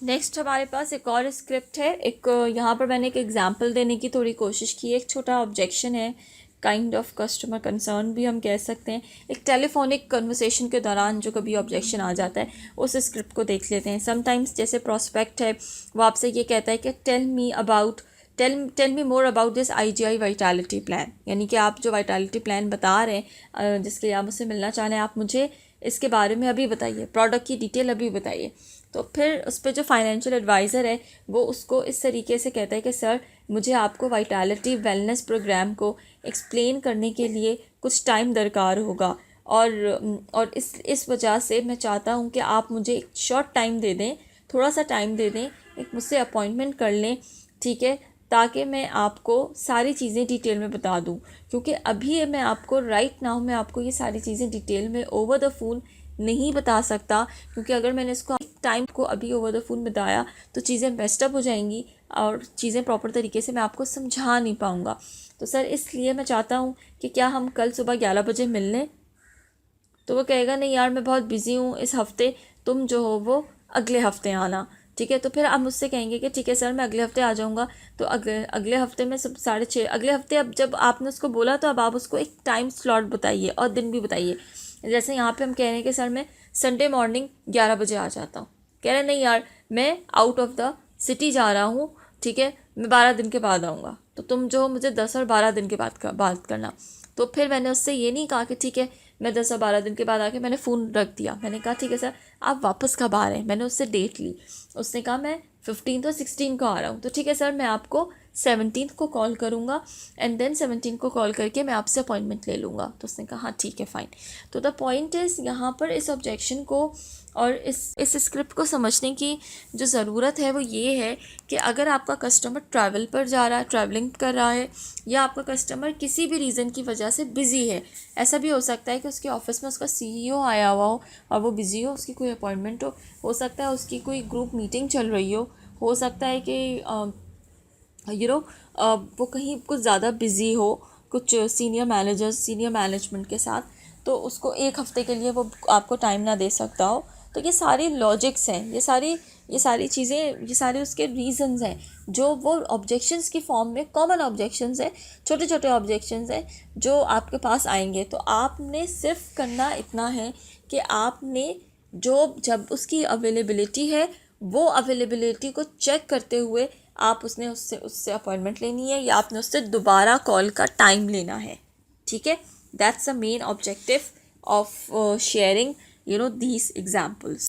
Next हमारे पास एक और स्क्रिप्ट है। एक यहाँ पर मैंने एक एग्जांपल देने की थोड़ी कोशिश की है। एक छोटा ऑब्जेक्शन है, काइंड ऑफ कस्टमर कंसर्न भी हम कह सकते हैं। एक टेलीफोनिक कन्वर्सेशन के दौरान जो कभी ऑब्जेक्शन आ जाता है, उस स्क्रिप्ट को देख लेते हैं। समटाइम्स जैसे प्रोस्पेक्ट है, वो आपसे ये कहता है कि tell me more about this IGI vitality plan, यानी कि आप जो वाइटैलिटी प्लान बता रहे हैं, जिसके लिए आप मुझसे मिलना चाह रहे हैं, आप मुझे इसके बारे में अभी बताइए, प्रोडक्ट की डिटेल अभी बताइए। तो फिर उस पर जो फाइनेंशियल एडवाइज़र है वो उसको इस तरीके से कहता है कि सर, मुझे आपको वाइटैलिटी वेलनेस प्रोग्राम को एक्सप्लेन करने के लिए कुछ टाइम दरकार होगा, और इस वजह से मैं चाहता हूँ कि आप मुझे एक शॉर्ट टाइम दे दें, थोड़ा सा टाइम दे दें, एक मुझसे अपॉइंटमेंट कर लें, ठीक है, ताकि मैं आपको सारी चीज़ें डिटेल में बता दूं। क्योंकि अभी मैं आपको राइट नाउ मैं आपको ये सारी चीज़ें डिटेल में ओवर द फ़ोन नहीं बता सकता, क्योंकि अगर मैंने इसको टाइम को अभी ओवर द फ़ोन बताया तो चीज़ें मेस्टअप हो जाएंगी और चीज़ें प्रॉपर तरीके से मैं आपको समझा नहीं पाऊँगा। तो सर, इसलिए मैं चाहता हूँ कि क्या हम कल सुबह 11 बजे मिल लें। तो वो कहेगा नहीं यार, मैं बहुत बिज़ी हूँ इस हफ़्ते, तुम जो हो वो अगले हफ़्ते आना, ठीक है। तो फिर आप मुझसे कहेंगे कि ठीक है सर, मैं अगले हफ़्ते आ जाऊँगा। तो अगले हफ़्ते में सब 6:30 अगले हफ़्ते, अब जब आपने उसको बोला तो अब आप उसको एक टाइम स्लॉट बताइए और दिन भी बताइए। जैसे यहाँ पे हम कह रहे हैं कि सर, मैं संडे मॉर्निंग 11 बजे आ जाता हूँ। कह रहे नहीं यार, मैं आउट ऑफ द सिटी जा रहा हूँ, ठीक है, मैं 12 दिन के बाद आऊँगा। तो तुम जो हो मुझे 10 और 12 दिन के बाद बात करना। तो फिर मैंने उससे ये नहीं कहा कि ठीक है, मैं 10 और 12 दिन के बाद आके मैंने फ़ोन रख दिया। मैंने कहा ठीक है सर, आप वापस कब आ रहे हैं। मैंने उससे डेट ली। उसने कहा मैं 15 और 16 को आ रहा हूँ। तो ठीक है सर, मैं आपको 17 को कॉल करूँगा, एंड देन 17 को कॉल करके मैं आपसे अपॉइंटमेंट ले लूँगा। तो उसने कहा हाँ ठीक है, फ़ाइन। तो द पॉइंट इज़, यहाँ पर इस ऑब्जेक्शन को और इस स्क्रिप्ट को समझने की जो ज़रूरत है वो ये है कि अगर आपका कस्टमर ट्रैवल पर जा रहा है, ट्रैवलिंग कर रहा है, या आपका कस्टमर किसी भी रीज़न की वजह से बिज़ी है, ऐसा भी हो सकता है कि उसके ऑफिस में उसका CEO आया हुआ हो और वो बिज़ी हो, उसकी कोई अपॉइंटमेंट हो सकता है उसकी कोई ग्रुप मीटिंग चल रही हो सकता है कि वो कहीं कुछ ज़्यादा बिज़ी हो, कुछ सीनियर मैनेजमेंट के साथ, तो उसको एक हफ़्ते के लिए वो आपको टाइम ना दे सकता हो। तो ये सारी लॉजिक्स हैं, ये सारी चीज़ें, ये सारे उसके रीज़न्स हैं जो वो ऑब्जेक्शंस की फॉर्म में, कॉमन ऑब्जेक्शंस हैं, छोटे छोटे ऑब्जेक्शंस हैं जो आपके पास आएंगे। तो आपने सिर्फ करना इतना है कि आपने जब उसकी अवेलेबिलिटी है, वो अवेलेबिलिटी को चेक करते हुए आप उससे अपॉइंटमेंट लेनी है, या आपने उससे दोबारा कॉल का टाइम लेना है, ठीक है। That's the main objective of sharing these examples.